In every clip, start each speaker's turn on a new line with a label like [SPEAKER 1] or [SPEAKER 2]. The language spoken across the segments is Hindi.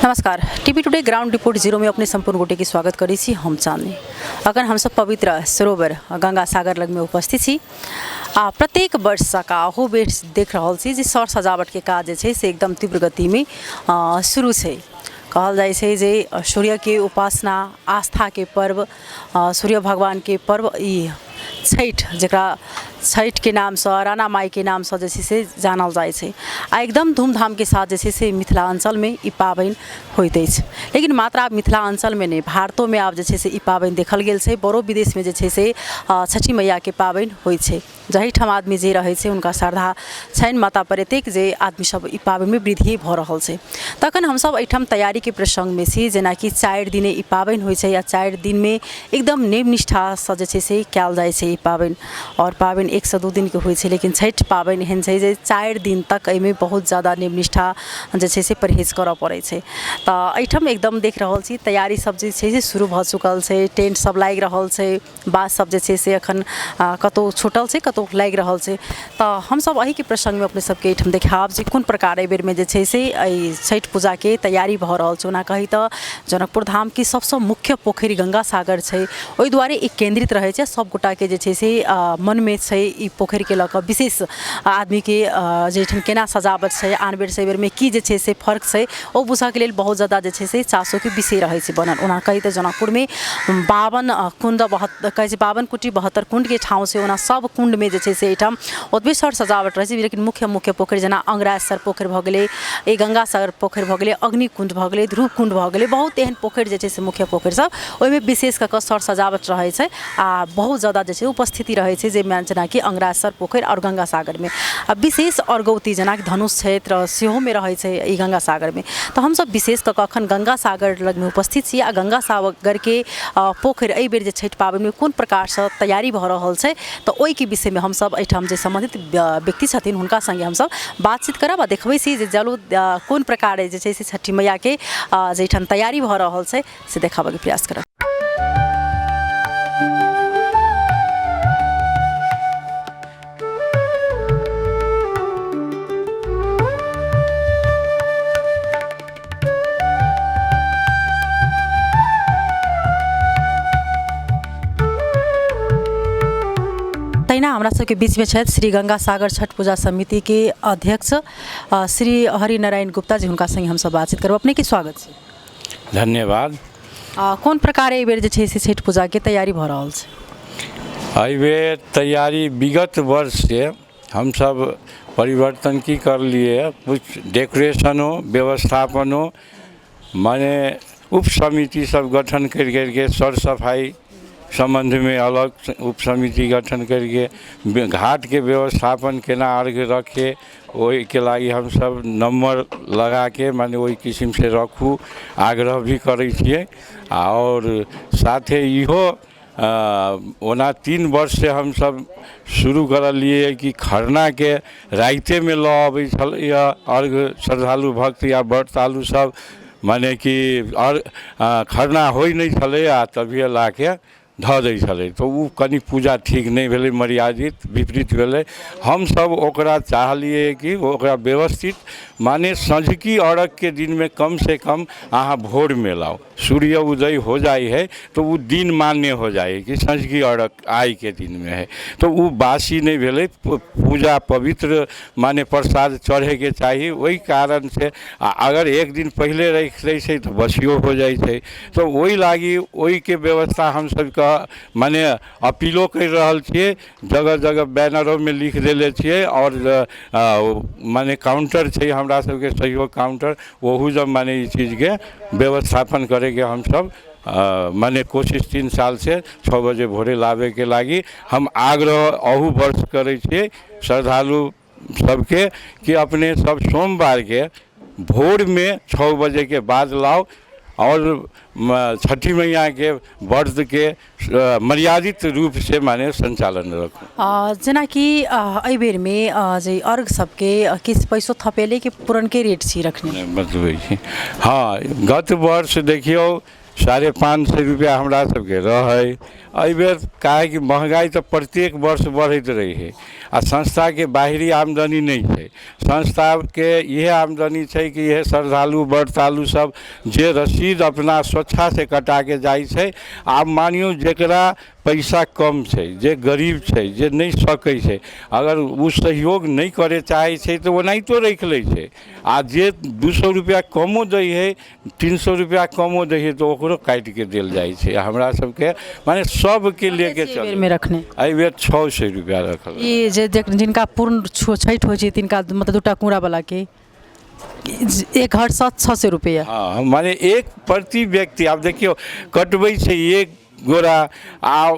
[SPEAKER 1] नमस्कार। TV today ground report zero में अपने संपूर्ण गोटे की स्वागत करी छी हम चांदनी। अगर हम सब पवित्र सरोवर गंगा सागर लग में उपस्थित छी प्रत्येक वर्ष का अहो बेर देख रहा छी जे सर सजावट के काज है से एकदम तीव्र गति में शुरू है। कहल जाए छै जे सूर्य के उपासना आस्था के पर्व सूर्य भगवान के पर्व ई छठ जरा छठ के नाम से राना माई के नाम से जैसे से जानल जाए छै आ एकदम धूमधाम के साथ जैसे से मिथिलांचल में ई पाबनि होइत अछि। लेकिन मात्र आब मिथिलांचल में नहीं भारतों में आब जैसे से ई पाबनि देखल गेल छै। बड़ो विदेश में जैसे से छठी मैया के पाबनि होइ छै। जही ठाम आदमी जे रहे छै उनका श्रद्धा छनि माता पर एतेक जे आदमी सब ई पाबनि में वृद्धि भऽ रहल छै। तखन हम सब एठाम तैयारी के प्रसंग में छी जेना कि 4 दिने ई पाबनि होइ छै या 4 दिन में एकदम नेम निष्ठा से जे छै से कयल जाइ छै ई पाबनि। और पाबनि 1 से 2 दिन के होइ छै लेकिन छठ पाबनि एहन छै जे 4 दिन तक एहिमे बहुत ज़्यादा नेम निष्ठा जे छै से परहेज करऽ पड़ै छै। तऽ एहिठाम एकदम देख रहल छी तैयारी सब जे छै से शुरू भऽ चुकल छै। टेंट सब लागि रहल छै। बात सब जे छै से अखन कतौ छूटल छै कतौ लागि रहल छै। तऽ हम सब एही के प्रसंग में अपने सबके एहिठाम देखाब जे कोन प्रकार एहि बेर में जे छै से एहि छठ पूजा के तैयारी भऽ रहल छै। ओना कही तऽ जनकपुर धाम के सबसँ मुख्य पोखरि गंगा सागर छै। ओहि दुआरे ई केंद्रित रहै छै सब गोटा के जे छै से मन में छै ई पोखरि के लऽ कऽ विशेष आदमी के जेठन केना सजावट छै आन बेर से बेर में की जे छै से फर्क छै ओ बुझा के लेल बहुत ज़्यादा जे छै से चासो के विषय रहै छै बनल। ओना कही तऽ जनकपुर में 52 कुंड कहै छै 52 कुटी 72 कुंड के ठाव से ओना सब कुंड में जे छै से एठाम ओतबे सर सजावट रहै छै। लेकिन मुख्य पोखरि जेना अंगराजसर पोखरि भऽ गेलै ए गंगा सागर पोखरि भऽ गेलै अग्नि कुंड भऽ गेलै ध्रुव कुंड भऽ गेलै बहुत एहन पोखरि जे छै से मुख्य पोखरि सब ओहिमे विशेष कऽ सर सजावट रहै छै आ बहुत ज़्यादा जे छै उपस्थिति रहै छै जे जेना कि अंगराजसर पोखरि और गंगा सागर में आ विशेष अर्गौती जेना कि धनुष क्षेत्र सेहो में रहै छै ई गंगा सागर में। तऽ हम सब विशेष कऽ अखन गंगा सागर लग में उपस्थित छी आ गंगा सागर के पोखरि एहि बेर जे छठ पाबनि में कोन प्रकार से तैयारी भऽ रहल छै तऽ ओहि के विषय में हम सब एठाम जे संबंधित व्यक्ति छथिन हुनका संगे हम सब बातचीत करब आ देखबै छी जे जलो कोन प्रकार जे छै से छठी मैया के जे एठाम तैयारी भऽ रहल छै से देखाबऽ के प्रयास करब। तैना हमरा सबके बीच में छथि श्री गंगा सागर छठ पूजा समिति के अध्यक्ष श्री हरिनारायण गुप्ता जी हुनका संगे हम सब बातचीत करब। अपने के स्वागत छै।
[SPEAKER 2] धन्यवाद।
[SPEAKER 1] कोन प्रकार एहि बेर जे छै से छठ पूजा के तैयारी भऽ रहल छै?
[SPEAKER 2] एहि बेर तैयारी विगत वर्ष से हम सब परिवर्तन की कर लिए कुछ डेकोरेशनो व्यवस्थापनो माने उप समिति सब गठन करके सर सफाई संबंध में अलग उप समिति गठन करके घाट के व्यवस्थापन केना अर्घ रखे ओहि के लागी हम सब नंबर लगा के माने ओहि किस्म से रखू आग्रह भी करै छियै। और साथे इहो ओना 3 वर्ष से हम सब शुरू करलिए कि खरना के राइते में लऽ अबै छलैया अर्घ श्रद्धालु भक्त या व्रतालु सब माने कि खरना होइ नहीं छलै आ तभिए ला के धऽ दै छलै तऽ ओ कनि पूजा ठीक नहीं भेलै मर्यादित विपरीत भेलै। हम सब ओकरा चाहलिए कि ओकरा व्यवस्थित माने संझकी अर्घ के दिन में कम से कम अहाँ भोर में लाओ सूर्य उदय हो जाए है तो वो दिन मान्य हो जाए कि संझकी अर्घ आय के दिन में है तो वो बासी नहीं भेलै पूजा पवित्र माने प्रसाद चढ़े के चाहिए। वही कारण से अगर एक दिन पहले रख लै छै तो बसियो हो जाए छै तो वही लागी वही के व्यवस्था हम सब माने अपीलो कर रहल छियै। जगह जगह बैनरों में लिख देले छियै और माने काउंटर छै हमरा सबके सहयोग काउंटर वहू जब माने इस चीज़ के व्यवस्थापन करे के हम सब माने कोशिश 3 साल से 6 बजे भोरे लावे के लागी हम आग्रह अहू वर्ष करे छियै श्रद्धालु सबके कि अपने सब सोमवार के भोर में 6 बजे के बाद लाओ और छठी मैया के व्रत के मर्यादित रूप से माने संचालन रखू।
[SPEAKER 1] जेना कि एहि बेर में जे अर्घ सबके किस पैसो थपेले के पुरन के रेट छी रखने
[SPEAKER 2] बतबै छी। हाँ गत वर्ष देखियो 550 रुपया हमरा सबके रहे। एहि बेर काहे कि महंगाई तो प्रत्येक वर्ष बढ़त रही है आ संस्था के बाहरी आमदनी नहीं है। संस्था के यह आमदनी है कि यह श्रद्धालु व्रतालु सब जे रसीद अपना स्वच्छा से कटा के जाइ छै। आब मानियो जेकरा पैसा कम छै, जे गरीब छै, जे नहीं सकै छै, अगर वो सहयोग नहीं करे चाहे छै तो ओनाहितो रख ले छै। आ जे 200 रुपया कमो दै है, 300 रुपया कमो दै है तो ओकरो काट के देल जाइ छै। हमरा सबके माने सबके लेके चल
[SPEAKER 1] में रखने
[SPEAKER 2] एहि बेर 600 रुपया रखल।
[SPEAKER 1] ये जिनका पूर्ण छठ हो तिनका मतलब 2टा कूड़ा वाला के एक हर 600 रुपया।
[SPEAKER 2] हाँ माने एक प्रति व्यक्ति आप देखियो कटबै छै एक गोरा आ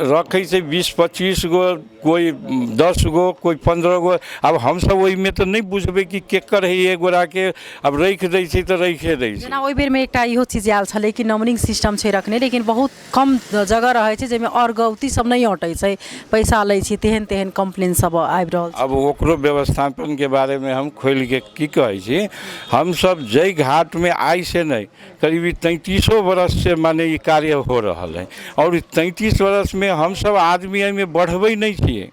[SPEAKER 2] रखे से 20-25 गो, कोई 10 गो, कोई 15 गो। अब हम सब वही में तो नहीं बुझबे कि केकर है ये गोरा के अब रख दै छै तो रखे दै छै।
[SPEAKER 1] जेना ओहि बेर में एकटा इहो चीज आयल छलै कि नंबरिंग सिस्टम छै रखने, लेकिन बहुत कम जगह रहे छै जेमे और गलती सब नहीं अटै छै, पैसा लै छै, तेहन तेहन कंप्लेन सब आबि रहल छै।
[SPEAKER 2] अब ओकरो व्यवस्थापन के बारे में हम खोल के की कहै छी, हम सब जय घाट में आई से नहीं करीब 33 वर्ष से माने ये कार्य हो रहा है और 33 वर्ष में हम सब आदमी एहिमे बढ़बै नहीं छिए,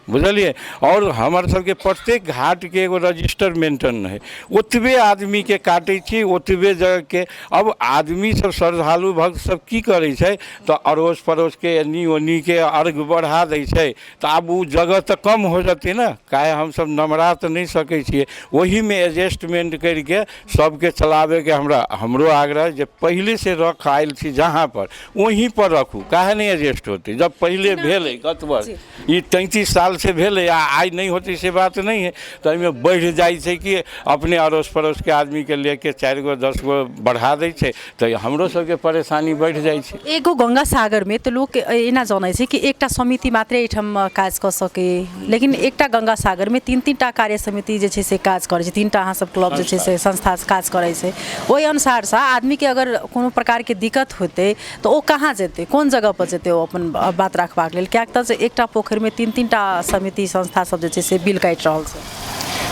[SPEAKER 2] बुझलिए। और हमार सबके प्रत्येक घाट के एगो रजिस्टर मेंटेन है, ओतबे आदमी के काटे छी ओतबे जगह के। अब आदमी सब श्रद्धालु भक्त सब की करे छै तो अड़ोस पड़ोस के एनी ओनी के अर्घ बढ़ा दै छै तो अब वो जगह तो कम हो जाती ना, काहे हम सब नमरा तो नहीं सकै छिए। वही में एडजस्टमेंट करके सबके चलावे के हमरो आग्रह जे पहले से रख आयल छी जहाँ पर वहीं पर रखू, काहे नहीं एडजस्ट होती। जब पहले भेले गत वर्ष ये 33 साल से भेले आई नहीं होती से बात नहीं है तो एहिमें बढ़ जाइ छै कि अपने अड़ोस पड़ोस के आदमी के लेके 4 गो 10 गो बढ़ा दै छै तो हमरो सबके परेशानी बढ़ जाइ छै।
[SPEAKER 1] एगो गंगा सागर में तो लोग एना जानै छै कि एकटा समिति मात्रे एहिठाम काज कर सके, लेकिन एकटा गंगा सागर में 3-3टा कार्य समिति जे छै से काज करे छै, 3टा अहाँ सब क्लब जे छै से संस्था काज करे छै। ओहि अनुसार से आदमी के अगर कोनो प्रकार के दिक्कत होते तो ओ कहाँ जेते, कोन जगह पर जेते ओ अपन बात रखबाक लेल, कियाक तऽ एकटा पोखरि में 3-3टा समिति संस्था सब जे छै से बिल काटि रहल छै।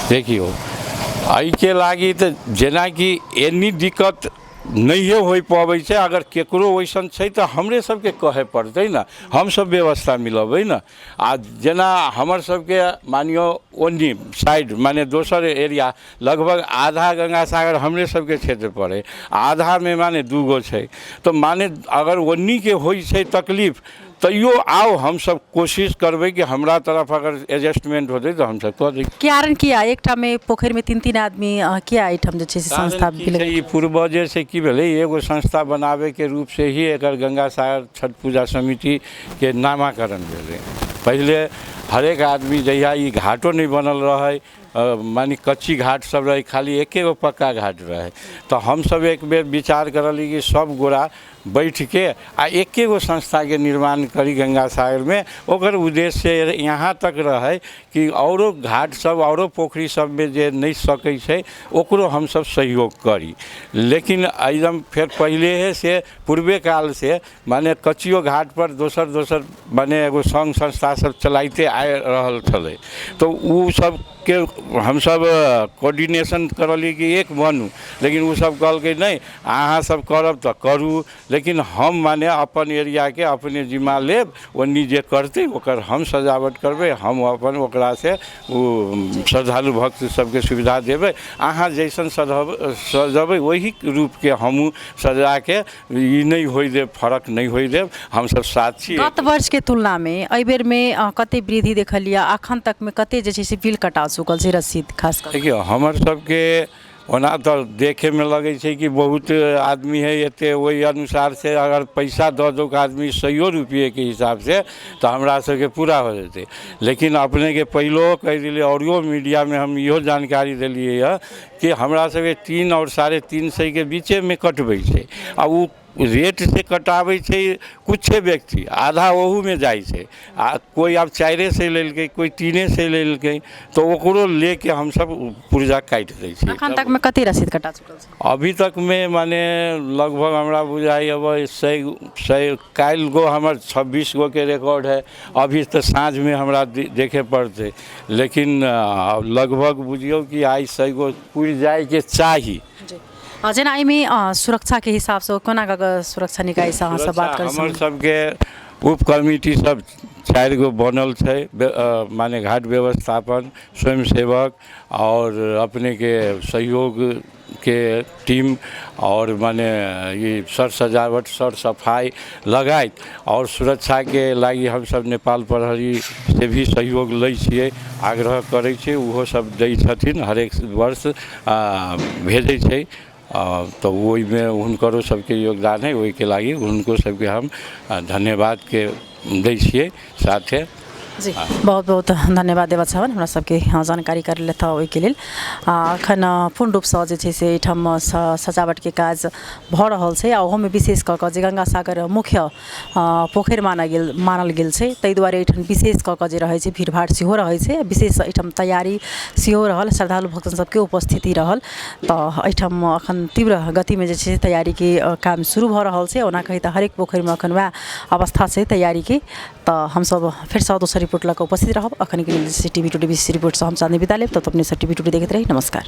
[SPEAKER 2] देखियो एहि के लागी तो जेना कि एनी दिक्कत नहीं हो पाबै छै, अगर केकरो वैसन छै तो हमरे सबके कहे पड़तै ना, हम सब व्यवस्था मिलबै ना। आ जेना हमर सबके मानियो ओन्नी साइड माने दोसर एरिया लगभग आधा गंगा सागर हमरे सबके क्षेत्र पड़े, आधा में माने 2 गो छै तो माने अगर ओन्नी के होइ छै तकलीफ तैयो आओ हम सब कोशिश करबै कि हमरा तरफ अगर एडजस्टमेंट होते तो हम सब कर दै।
[SPEAKER 1] कारण किया एकटा में पोखरि में 3-3 आदमी किया एहिठाम जे छै से संस्था
[SPEAKER 2] ई पूर्वजे से की भेलै एगो संस्था बनावे के रूप से ही एकर गंगा सागर छठ पूजा समिति के नामाकरण भेलै। पहले हरेक आदमी जहिया ई घाटो नहीं बनल रहे मानी कच्ची घाट सब रहे, खाली एके गो पक्का घाट रहे तो हम सब एक बेर विचार करली कि सब गोरा बैठ के आ एके गो संस्था के निर्माण करी गंगा सागर में। ओकर उद्देश्य यहाँ तक रहे कि औरो घाट सब औरो पोखरी सब में जे नहीं सकै छै ओकरो हम सब सहयोग करी। लेकिन एकदम फिर पहले से पूर्वे काल से माने कच्चियो घाट पर दोसर माने एगो संघ संस्था सब चलाइते आ रहल छलै तो उ सब के हम सब कोऑर्डिनेशन करली कि एक बनू, लेकिन वो सब कहलकै नहीं अहाँ सब करब तो करू, लेकिन हम माने अपन एरिया के अपने जिम्मा लेब, ओन्नी जे करते ओकर हम सजावट करबै, हम अपन ओकरा से वो श्रद्धालु भक्त सबके सुविधा देबै, अहाँ जैसन सजबै वही रूप के हमहूँ सजा के ई नहीं होई देब, फर्क नहीं होई देब, हम सब साथ छी।
[SPEAKER 1] गत वर्ष के तुलना में एहि बेर में कते वृद्धि देखलिया, अखन तक में कते जे छै से बिल कटा चुकल छै रसीद खास कर?
[SPEAKER 2] देखियो हमर सबके ओना तो देखे में लगे छै कि बहुत आदमी है एते वही अनुसार से अगर पैसा दऽ दो आदमी 100 रुपये के हिसाब से तो हमरा सबके पूरा हो जेतै। लेकिन अपने के पहलो कह दिले और मीडिया में हम इहो जानकारी दिलिए है कि हमरा सबके 3 और 350 के बीचे में कटबै छै आ उ रेट से कटाबै छै कुछ व्यक्ति, आधा वहू में जाइ छै आ कोई अब 4 से लेलकै, कोई 3 से लेलकै तो ओकरो लेके हम सब पुर्जा काटि दै छी।
[SPEAKER 1] अखन तक में कते रसीद कटा चुकल छै?
[SPEAKER 2] अभी तक में माने लगभग हमरा बुझाई अब 100 काल्हि गो हमर 26 गो के रिकॉर्ड है, अभी तो साँझ में हमरा देखे पड़ते, लेकिन लगभग बुझियो कि आई 100 गो पुर जाए के चाही।
[SPEAKER 1] जेना एहिमे सुरक्षा के हिसाब से कोना कऽ सुरक्षा निकाय से अहाँ सब बात कर
[SPEAKER 2] हमर सबके उप कमिटी सब 4 गो बनल छै, माने घाट व्यवस्थापन, स्वयंसेवक और अपने के सहयोग के टीम और माने ये सर सजावट सर सफाई लगाइत और सुरक्षा के लागी हम सब नेपाल प्रहरी से भी सहयोग लै छियै, आग्रह करै छियै, उहो सब दै छथिन, हरेक वर्ष भेजै छै। तो ओहिमे हुनकरो सबके योगदान है, ओहिके लागि हुनको सबके हम धन्यवाद के दै छियै साथे।
[SPEAKER 1] जी बहुत बहुत धन्यवाद देवा छन हमरा सबके जानकारी कर लेता ओहिके लेल। अखन पूर्ण रूपसँ जे छै से एहिठाम सजावट के काज भऽ रहल छै आ ओहोमे विशेष कऽ कऽ जे गंगा सागर मुख्य पोखरि मानल गेल छै, ताहि दुआरे एहिठाम विशेष कऽ कऽ जे रहै छै भीड़भाड़ सेहो रहै छै, विशेष एहिठाम तैयारी सेहो रहल, श्रद्धालु भक्तन सबके उपस्थिति रहल। तऽ एहिठाम अखन तीव्र गतिमे जे छै तैयारी के काम शुरू भऽ रहल छै। ओना कही तऽ हरेक पोखरिमे अखन वएह अवस्था छै तैयारी के। तऽ हमसब फिर से दोसर रिपोर्ट लऽ कऽ उपस्थित रहब। अखन के लेल टीवी टुडे रिपोर्ट से हम चाँदनी विदा लेब। तब अपने सब टीवी टुडे देखैत रही। नमस्कार।